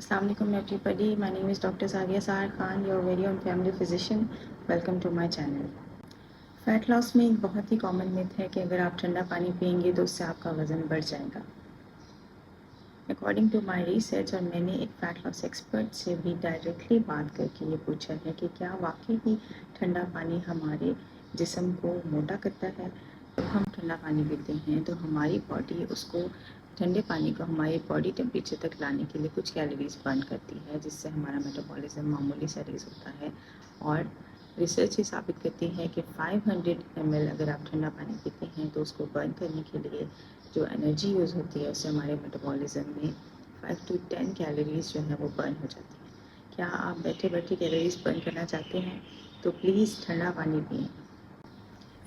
Assalamu alaikum everybody. My name is Dr. Sadia Sahar Khan, your very own family physician. Welcome to my channel. Fat loss में एक बहुत ही common myth है कि अगर आप ठंडा पानी पियेंगे तो उससे आपका वज़न बढ़ जाएगा। अकॉर्डिंग टू माय रिसर्च, और मैंने एक फ़ैट लॉस एक्सपर्ट से भी डायरेक्टली बात करके ये पूछा है कि क्या वाकई ही ठंडा पानी हमारे जिस्म को मोटा करता है। जब हम ठंडा पानी पीते हैं तो हमारी बॉडी उसको ठंडे पानी को हमारी बॉडी टेम्परेचर तक लाने के लिए कुछ कैलोरीज बर्न करती है, जिससे हमारा मेटाबॉलिज्म मामूली सा रेज़ होता है। और रिसर्च ये साबित करती है कि 500 ml अगर आप ठंडा पानी पीते हैं तो उसको बर्न करने के लिए जो एनर्जी यूज़ होती है उससे हमारे मेटाबॉलिज्म में 5 to 10 कैलोरीज जो है वो बर्न हो जाती हैं। क्या आप बैठे बैठे कैलोरीज बर्न करना चाहते हैं तो प्लीज़ ठंडा पानी पिएँ।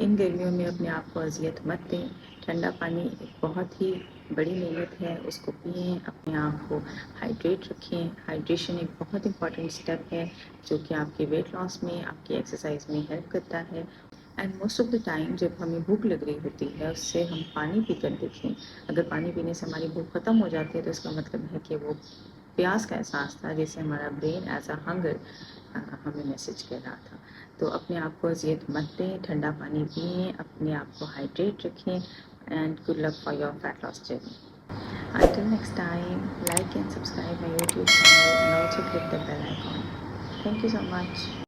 इन गर्मियों में अपने आप को अजियत मत दें। ठंडा पानी एक बहुत ही बड़ी नेमत है, उसको पिएँ, अपने आप को हाइड्रेट रखें। हाइड्रेशन एक बहुत इंपॉर्टेंट स्टेप है जो कि आपके वेट लॉस में, आपकी एक्सरसाइज में हेल्प करता है। And most of the time जब हमें भूख लग रही होती है उससे हम पानी पीकर देखें। अगर पानी पीने से हमारी भूख ख़त्म हो जाती है तो इसका मतलब है कि वो प्यास का एहसास था, जैसे हमारा ब्रेन एज अ हंगर हमें मैसेज कर रहा था। तो अपने आप को अजियत मत दें, ठंडा पानी पिएँ, अपने आप को हाइड्रेट रखें। And good luck for your fat loss journey. Until next time, like and subscribe my YouTube channel and also click the bell icon. Thank you so much.